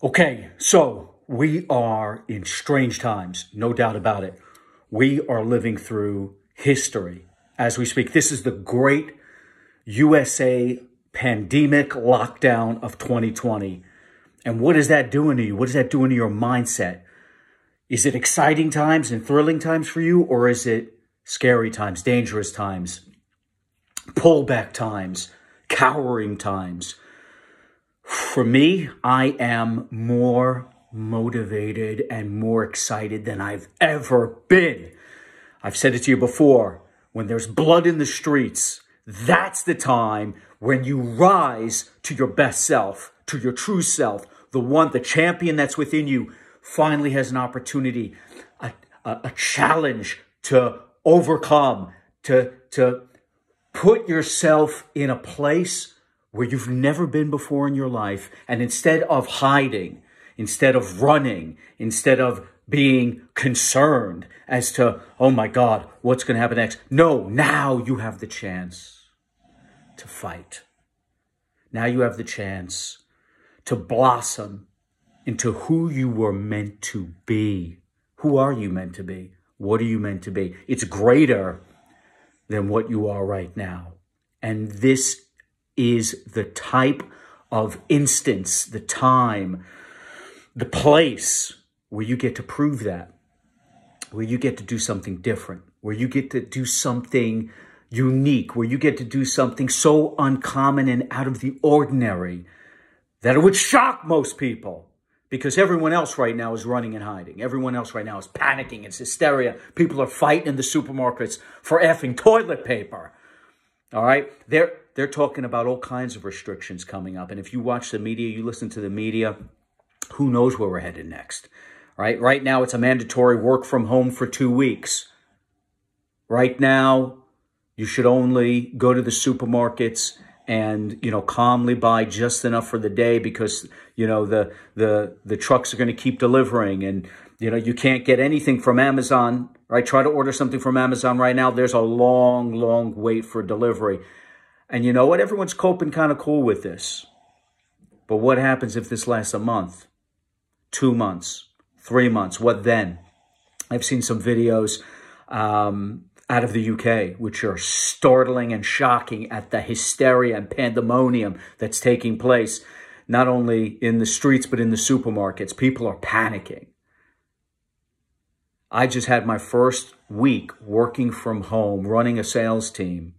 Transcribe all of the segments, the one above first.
Okay, so we are in strange times, no doubt about it. We are living through history as we speak. This is the great USA pandemic lockdown of 2020. And what is that doing to you? What is that doing to your mindset? Is it exciting times and thrilling times for you, or is it scary times, dangerous times, pullback times, cowering times? For me, I am more motivated and more excited than I've ever been. I've said it to you before. When there's blood in the streets, that's the time when you rise to your best self, to your true self. The champion that's within you finally has an opportunity, a challenge to overcome, to put yourself in a place where you've never been before in your life. And instead of hiding, instead of running, instead of being concerned as to, oh my God, what's going to happen next? No, now you have the chance to fight. Now you have the chance to blossom into who you were meant to be. Who are you meant to be? What are you meant to be? It's greater than what you are right now. And this is the type of instance, the time, the place where you get to prove that, where you get to do something different, where you get to do something unique, where you get to do something so uncommon and out of the ordinary that it would shock most people, because everyone else right now is running and hiding. Everyone else right now is panicking. It's hysteria. People are fighting in the supermarkets for effing toilet paper. All right? They're talking about all kinds of restrictions coming up. And if you watch the media, you listen to the media, who knows where we're headed next, right? Right now, it's a mandatory work from home for 2 weeks. Right now, you should only go to the supermarkets and, calmly buy just enough for the day because, the trucks are going to keep delivering. And, you can't get anything from Amazon, right? Try to order something from Amazon right now. There's a long, long wait for delivery. And you know what? Everyone's coping kind of cool with this. But what happens if this lasts a month, 2 months, 3 months? What then? I've seen some videos out of the UK, which are startling and shocking at the hysteria and pandemonium that's taking place, not only in the streets, but in the supermarkets. People are panicking. I just had my first week working from home, running a sales team,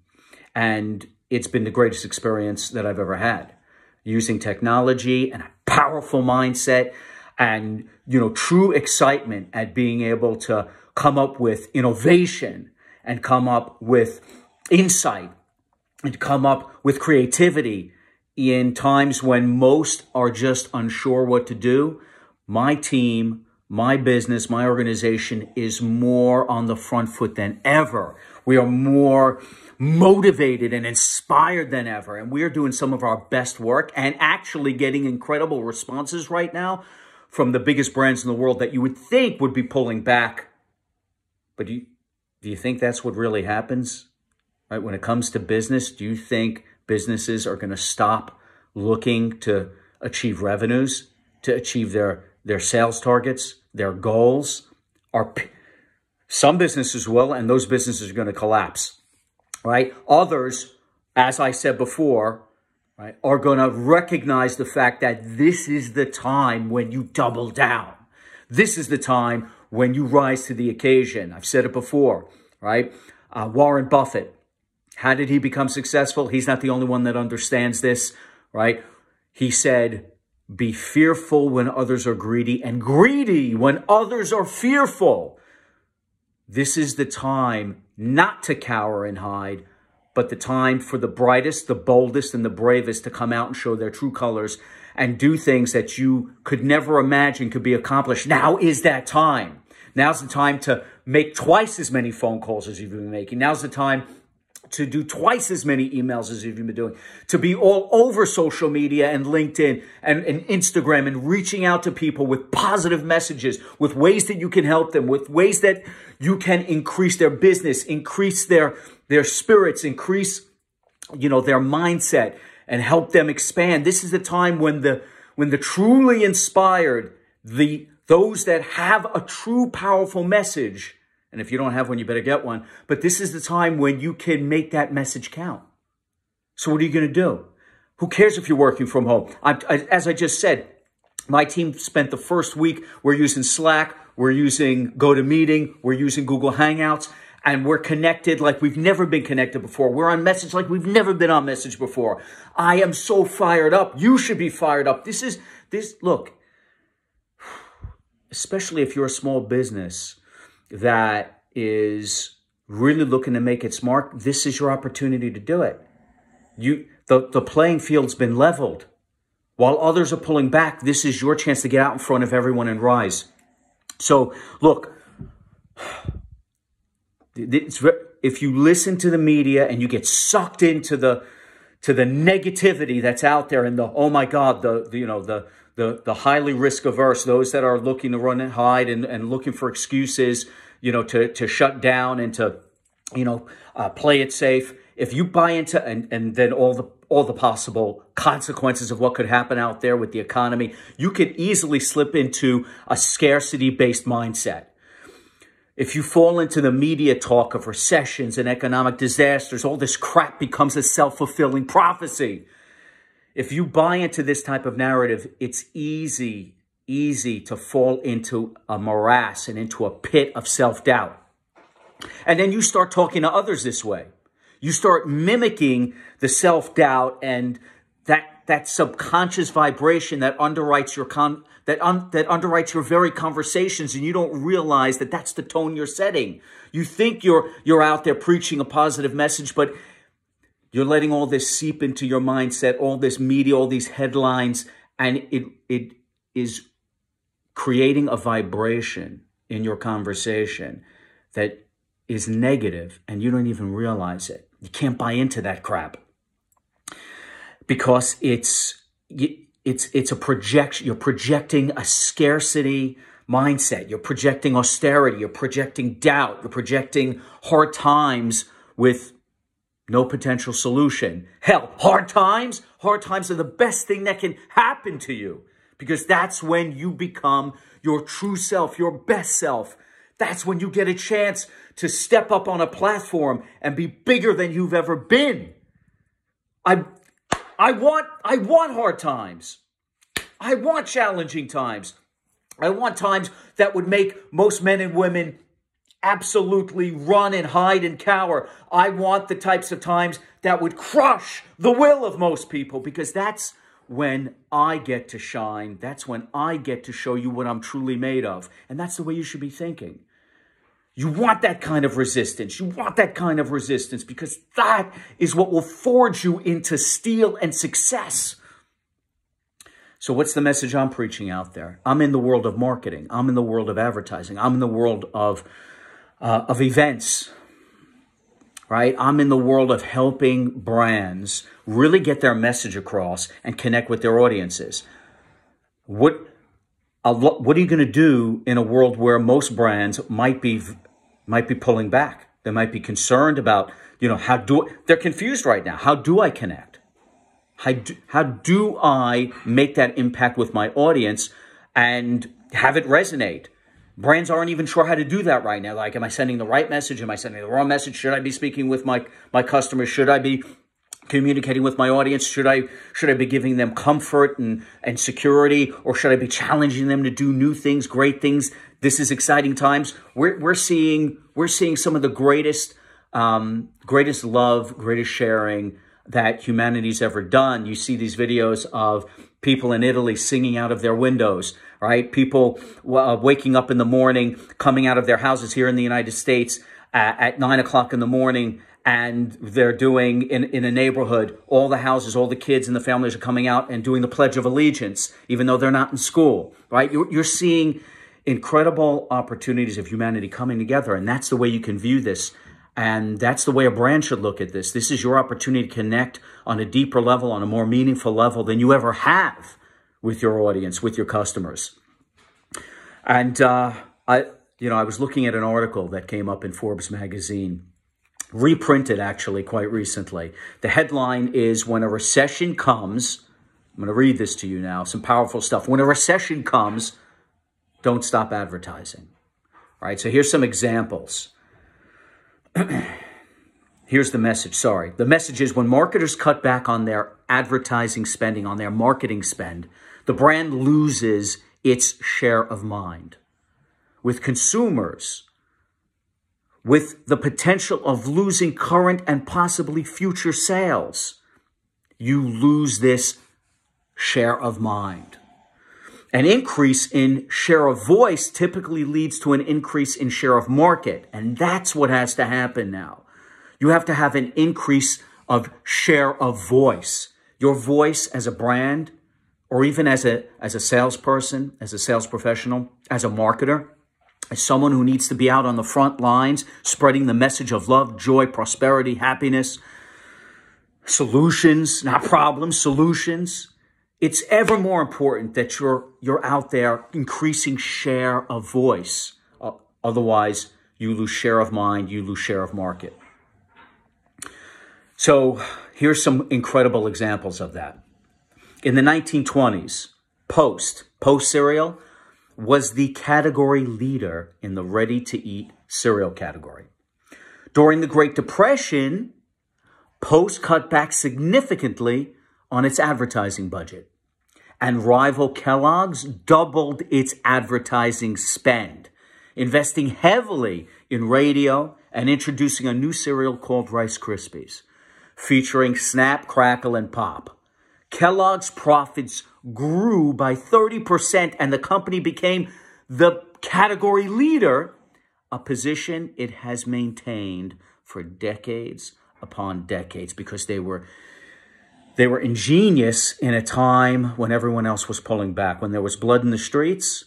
and it's been the greatest experience that I've ever had. Using technology and a powerful mindset and, true excitement at being able to come up with innovation and come up with insight and come up with creativity in times when most are just unsure what to do. My team, my business, my organization is more on the front foot than ever. We are more motivated and inspired than ever. And we are doing some of our best work and actually getting incredible responses right now from the biggest brands in the world that you would think would be pulling back. But do you think that's what really happens? Right? When it comes to business, do you think businesses are going to stop looking to achieve revenues, to achieve their sales targets, their goals? Some businesses will, and those businesses are going to collapse. Right? Others, as I said before, right, are going to recognize the fact that this is the time when you double down. This is the time when you rise to the occasion. I've said it before, right? Warren Buffett, how did he become successful? He's not the only one that understands this, right? He said, be fearful when others are greedy and greedy when others are fearful. This is the time not to cower and hide, but the time for the brightest, the boldest, and the bravest to come out and show their true colors and do things that you could never imagine could be accomplished. Now is that time. Now's the time to make twice as many phone calls as you've been making. Now's the time to do twice as many emails as you've been doing, to be all over social media and LinkedIn and Instagram and reaching out to people with positive messages, with ways that you can help them, with ways that you can increase their business, increase their spirits, increase, their mindset and help them expand. This is the time when when the truly inspired, those that have a true powerful message, and if you don't have one, you better get one, but this is the time when you can make that message count. So what are you going to do? Who cares if you're working from home? As I just said, my team spent the first week, we're using Slack, we're using GoToMeeting, we're using Google Hangouts, and we're connected like we've never been connected before. We're on message like we've never been on message before. I am so fired up. You should be fired up. Look, especially if you're a small business that is really looking to make its mark, this is your opportunity to do it. The playing field's been leveled. While others are pulling back, this is your chance to get out in front of everyone and rise. So, look, if you listen to the media and you get sucked into the negativity that's out there and oh my God, the highly risk averse, those that are looking to run and hide and looking for excuses, to shut down and to, play it safe. If you buy into and then all the possible consequences of what could happen out there with the economy, you could easily slip into a scarcity-based mindset. If you fall into the media talk of recessions and economic disasters, all this crap becomes a self-fulfilling prophecy. If you buy into this type of narrative, it's easy to fall into a morass and into a pit of self-doubt. And then you start talking to others this way. You start mimicking the self-doubt and that subconscious vibration that underwrites underwrites your very conversations, and you don't realize that that's the tone you're setting. You think you're out there preaching a positive message, but you're letting all this seep into your mindset, all this media, all these headlines, and it is creating a vibration in your conversation that is negative, and you don't even realize it. You can't buy into that crap because it's a projection. You're projecting a scarcity mindset. You're projecting austerity. You're projecting doubt. You're projecting hard times with no potential solution. Hell, hard times are the best thing that can happen to you because that's when you become your true self, your best self. That's when you get a chance to step up on a platform and be bigger than you've ever been. I want hard times. I want challenging times. I want times that would make most men and women absolutely run and hide and cower. I want the types of times that would crush the will of most people because that's when I get to shine. That's when I get to show you what I'm truly made of. And that's the way you should be thinking. You want that kind of resistance. You want that kind of resistance because that is what will forge you into steel and success. So what's the message I'm preaching out there? I'm in the world of marketing. I'm in the world of advertising. I'm in the world of events, right? I'm in the world of helping brands really get their message across and connect with their audiences. What are you going to do in a world where most brands might be pulling back? They might be concerned about, they're confused right now. How do I connect? How do I make that impact with my audience and have it resonate? Brands aren't even sure how to do that right now. Like, am I sending the right message? Am I sending the wrong message? Should I be speaking with my customers? Should I be communicating with my audience? Should I be giving them comfort and security, or should I be challenging them to do new things, great things? This is exciting times. We're seeing some of the greatest love, greatest sharing that humanity's ever done. You see these videos of people in Italy singing out of their windows, right? People waking up in the morning, coming out of their houses here in the United States at 9 o'clock in the morning. And they're doing in a neighborhood, all the houses, all the kids and the families are coming out and doing the Pledge of Allegiance, even though they're not in school, right? You're seeing incredible opportunities of humanity coming together. And that's the way you can view this. And that's the way a brand should look at this. This is your opportunity to connect on a deeper level, on a more meaningful level than you ever have with your audience, with your customers. And I was looking at an article that came up in Forbes magazine, reprinted actually quite recently. The headline is, when a recession comes, I'm going to read this to you now, some powerful stuff. When a recession comes, don't stop advertising. All right, so here's some examples. Here's the message, sorry. The message is when marketers cut back on their advertising spending, on their marketing spend, the brand loses its share of mind. With consumers, with the potential of losing current and possibly future sales, you lose this share of mind. An increase in share of voice typically leads to an increase in share of market. And that's what has to happen now. You have to have an increase of share of voice. Your voice as a brand, or even as a salesperson, as a sales professional, as a marketer, as someone who needs to be out on the front lines, spreading the message of love, joy, prosperity, happiness, solutions, not problems, solutions. It's ever more important that you're out there increasing share of voice. Otherwise, you lose share of mind, you lose share of market. So here's some incredible examples of that. In the 1920s, Post cereal was the category leader in the ready-to-eat cereal category. During the Great Depression, Post cut back significantly on its advertising budget, and rival Kellogg's doubled its advertising spend, investing heavily in radio and introducing a new cereal called Rice Krispies, featuring Snap, Crackle, and Pop. Kellogg's profits grew by 30%, and the company became the category leader, a position it has maintained for decades upon decades because they were ingenious in a time when everyone else was pulling back. When there was blood in the streets,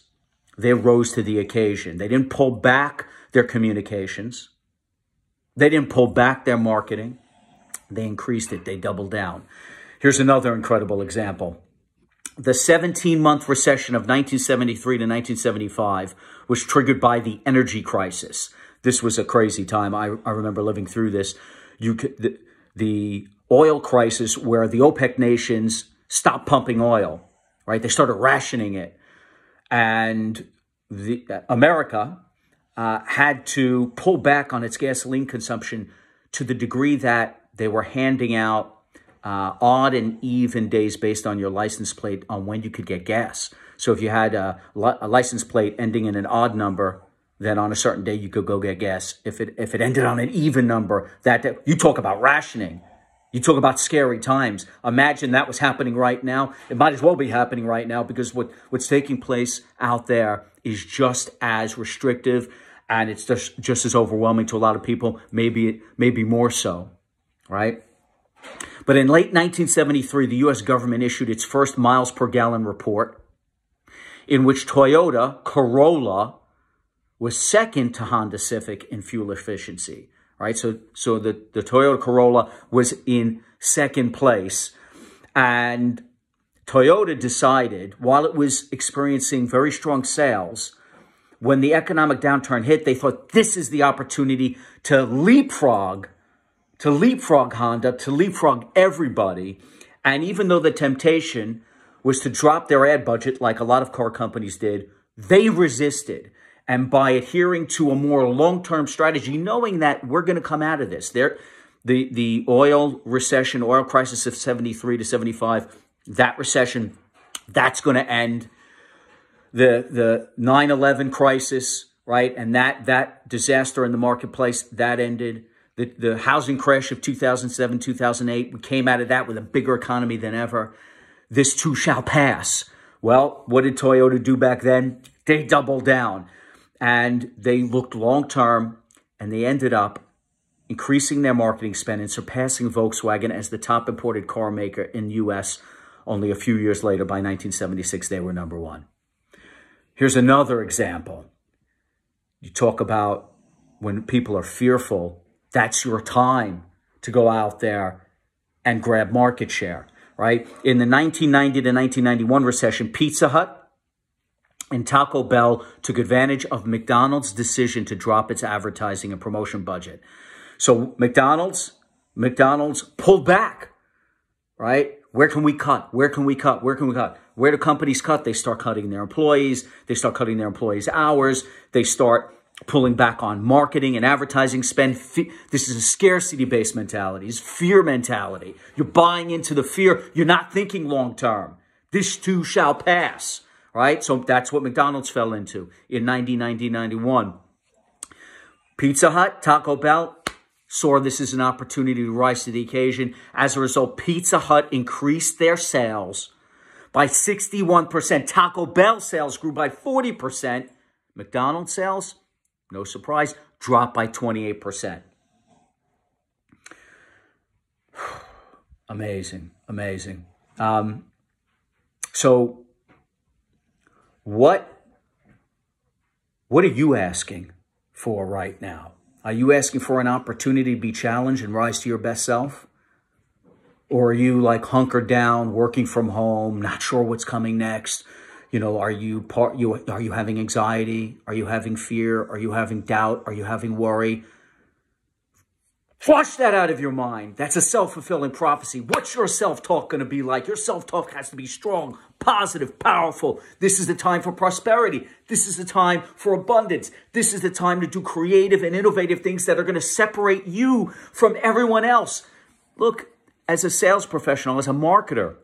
they rose to the occasion. They didn't pull back their communications. They didn't pull back their marketing. They increased it. They doubled down. Here's another incredible example. The 17-month recession of 1973 to 1975 was triggered by the energy crisis. This was a crazy time. I remember living through this. The oil crisis where the OPEC nations stopped pumping oil, right? They started rationing it. And America had to pull back on its gasoline consumption to the degree that they were handing out odd and even days based on your license plate on when you could get gas. So if you had a license plate ending in an odd number, then on a certain day you could go get gas. If it ended on an even number, that day, you talk about rationing. You talk about scary times. Imagine that was happening right now. It might as well be happening right now because what's taking place out there is just as restrictive, and it's just as overwhelming to a lot of people, maybe more so, right? But in late 1973, the U.S. government issued its first miles per gallon report, in which Toyota Corolla was second to Honda Civic in fuel efficiency, right? So the Toyota Corolla was in second place. And Toyota decided, while it was experiencing very strong sales, when the economic downturn hit, they thought this is the opportunity to leapfrog Honda, to leapfrog everybody. And even though the temptation was to drop their ad budget like a lot of car companies did, they resisted. And by adhering to a more long-term strategy, knowing that we're going to come out of this, the oil recession, oil crisis of 73 to 75, that recession, that's going to end. The 9/11 crisis, right, and that disaster in the marketplace, that ended. The housing crash of 2007, 2008, we came out of that with a bigger economy than ever. This too shall pass. Well, what did Toyota do back then? They doubled down. And they looked long-term, and they ended up increasing their marketing spend and surpassing Volkswagen as the top imported car maker in the U.S. Only a few years later, by 1976, they were number one. Here's another example. You talk about when people are fearful, that's your time to go out there and grab market share, right? In the 1990 to 1991 recession, Pizza Hut and Taco Bell took advantage of McDonald's decision to drop its advertising and promotion budget. So McDonald's pulled back, right? Where can we cut? Where can we cut? Where can we cut? Where do companies cut? They start cutting their employees. They start cutting their employees' hours. They start pulling back on marketing and advertising spend. This is a scarcity-based mentality. It's fear mentality. You're buying into the fear. You're not thinking long-term. This too shall pass, right? So that's what McDonald's fell into in 1991. Pizza Hut, Taco Bell saw this as an opportunity to rise to the occasion. As a result, Pizza Hut increased their sales by 61%. Taco Bell sales grew by 40%. McDonald's sales, no surprise, dropped by 28%. Amazing, amazing. So what are you asking for right now? Are you asking for an opportunity to be challenged and rise to your best self? Or are you like hunkered down, working from home, not sure what's coming next? You know, are you having anxiety? Are you having fear? Are you having doubt? Are you having worry? Flush that out of your mind. That's a self-fulfilling prophecy. What's your self-talk going to be like? Your self-talk has to be strong, positive, powerful. This is the time for prosperity. This is the time for abundance. This is the time to do creative and innovative things that are going to separate you from everyone else. Look, as a sales professional, as a marketer,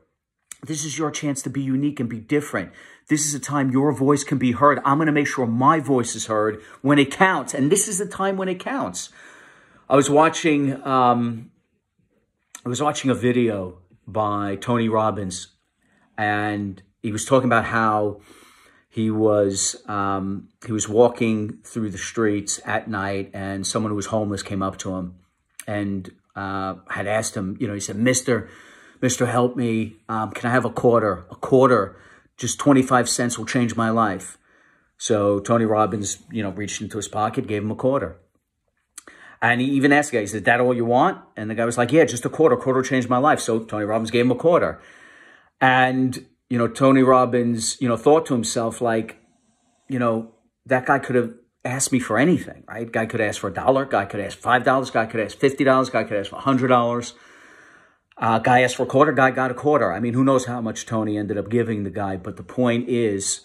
this is your chance to be unique and be different. This is a time your voice can be heard. I'm going to make sure my voice is heard when it counts. And this is the time when it counts. I was watching a video by Tony Robbins, and he was talking about how he was walking through the streets at night, and someone who was homeless came up to him and had asked him, you know, he said, Mister, help me. Can I have a quarter? A quarter, just 25 cents will change my life. So Tony Robbins, you know, reached into his pocket, gave him a quarter. And he even asked the guy, he said, is that all you want? And the guy was like, yeah, just a quarter. Quarter changed my life. So Tony Robbins gave him a quarter. And, you know, Tony Robbins, you know, thought to himself, like, you know, that guy could have asked me for anything, right? Guy could ask for $1. Guy could ask $5. Guy could ask $50. Guy could ask for $100. Guy asked for a quarter. Guy got a quarter. I mean, who knows how much Tony ended up giving the guy. But the point is,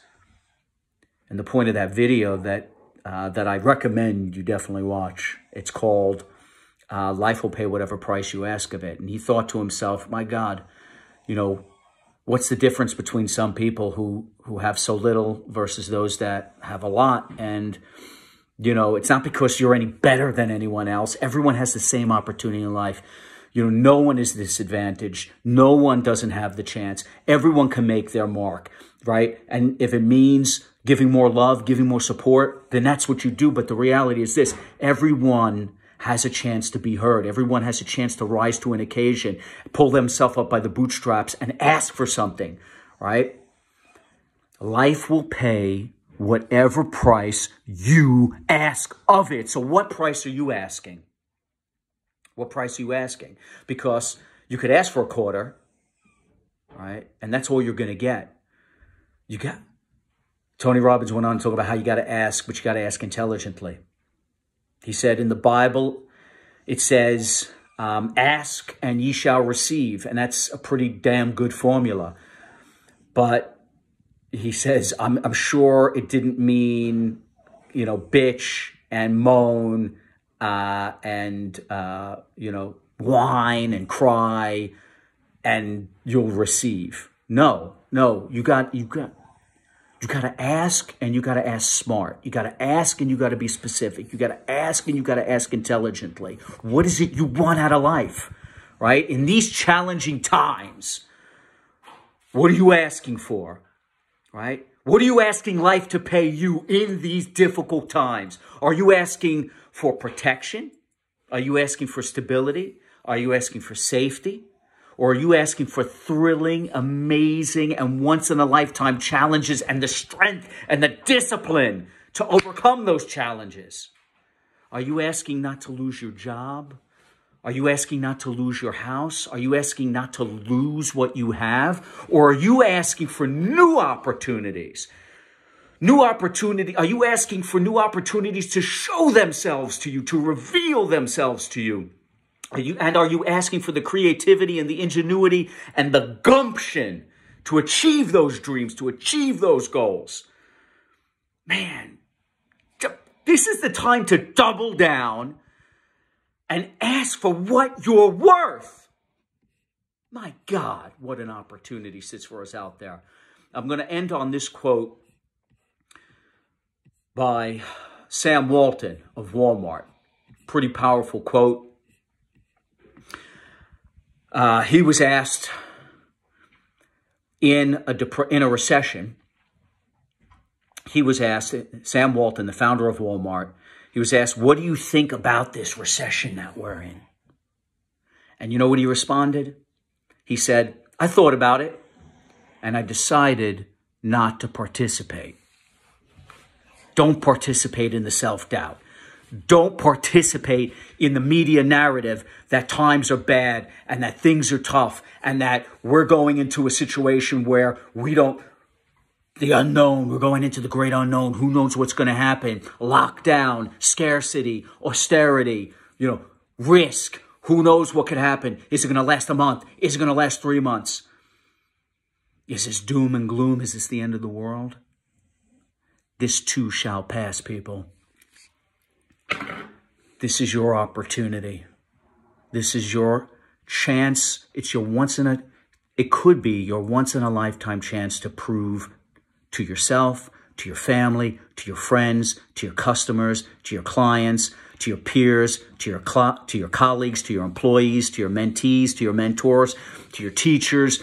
and the point of that video that I recommend you definitely watch. It's called Life Will Pay Whatever Price You Ask of It. And he thought to himself, my God, you know, what's the difference between some people who have so little versus those that have a lot? And, you know, it's not because you're any better than anyone else. Everyone has the same opportunity in life. You know, no one is disadvantaged. No one doesn't have the chance. Everyone can make their mark, right? And if it means giving more love, giving more support, then that's what you do. But the reality is this, everyone has a chance to be heard. Everyone has a chance to rise to an occasion, pull themselves up by the bootstraps and ask for something, right? Life will pay whatever price you ask of it. So what price are you asking? What price are you asking? Because you could ask for a quarter, right? And that's all you're going to get. Tony Robbins went on to talk about how you got to ask, but you got to ask intelligently. He said in the Bible, it says, ask and ye shall receive. And that's a pretty damn good formula. But he says, I'm sure it didn't mean, you know, bitch and moan and, you know, whine and cry and you'll receive. No, you got to ask, and you got to ask smart. You got to ask, and you got to be specific. You got to ask, and you got to ask intelligently. What is it you want out of life, right? In these challenging times, what are you asking for, right? What are you asking life to pay you in these difficult times? Are you asking for protection? Are you asking for stability? Are you asking for safety? Or are you asking for thrilling, amazing, and once-in-a-lifetime challenges and the strength and the discipline to overcome those challenges? Are you asking not to lose your job? Are you asking not to lose your house? Are you asking not to lose what you have? Or are you asking for new opportunities? Are you asking for new opportunities to show themselves to you, to reveal themselves to you? Are you asking for the creativity and the ingenuity and the gumption to achieve those dreams, to achieve those goals? Man, this is the time to double down and ask for what you're worth. My God, what an opportunity sits for us out there. I'm going to end on this quote by Sam Walton of Walmart. Pretty powerful quote. He was asked in a recession, Sam Walton, the founder of Walmart, he was asked, what do you think about this recession that we're in? And you know what he responded? He said, I thought about it and I decided not to participate. Don't participate in the self-doubt. Don't participate in the media narrative that times are bad and that things are tough and that we're going into a situation where the unknown, we're going into the great unknown. Who knows what's going to happen? Lockdown, scarcity, austerity, risk. Who knows what could happen? Is it going to last a month? Is it going to last 3 months? Is this doom and gloom? Is this the end of the world? This too shall pass, people. This is your opportunity. This is your chance. It could be your once in a lifetime chance to prove to yourself, to your family, to your friends, to your customers, to your clients, to your peers, to your colleagues, to your employees, to your mentees, to your mentors, to your teachers,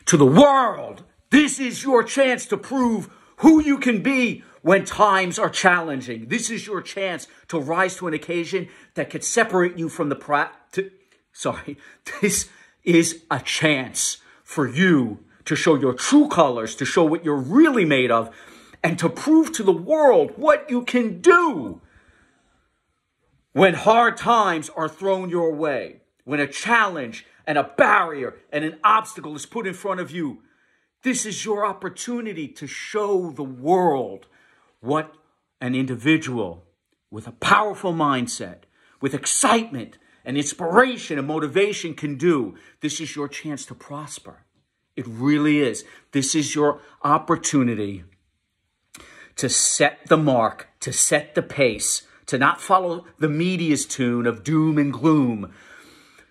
to the world. This is your chance to prove who you can be when times are challenging. This is your chance to rise to an occasion that could separate you from this is a chance for you to show your true colors, to show what you're really made of, and to prove to the world what you can do when hard times are thrown your way, when a challenge and a barrier and an obstacle is put in front of you. This is your opportunity to show the world what an individual with a powerful mindset, with excitement and inspiration and motivation can do. This is your chance to prosper. It really is. This is your opportunity to set the mark, to set the pace, to not follow the media's tune of doom and gloom,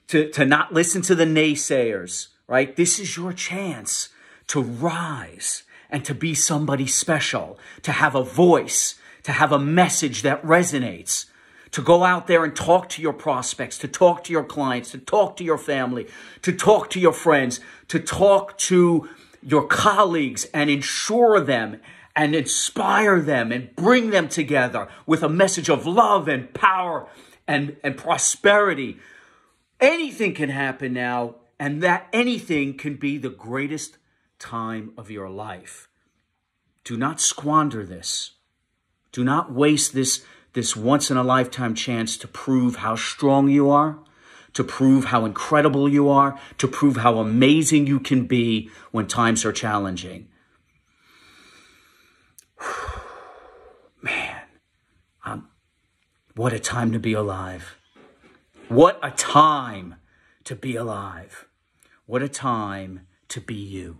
to not listen to the naysayers, right? This is your chance to rise and to be somebody special, to have a voice, to have a message that resonates, to go out there and talk to your prospects, to talk to your clients, to talk to your family, to talk to your friends, to talk to your colleagues and ensure them and inspire them and bring them together with a message of love and power and prosperity. Anything can happen now, and that anything can be the greatest time of your life. Do not squander this. Do not waste this once-in-a-lifetime chance to prove how strong you are, to prove how incredible you are, to prove how amazing you can be when times are challenging. Man, what a time to be alive. What a time to be alive. What a time to be you.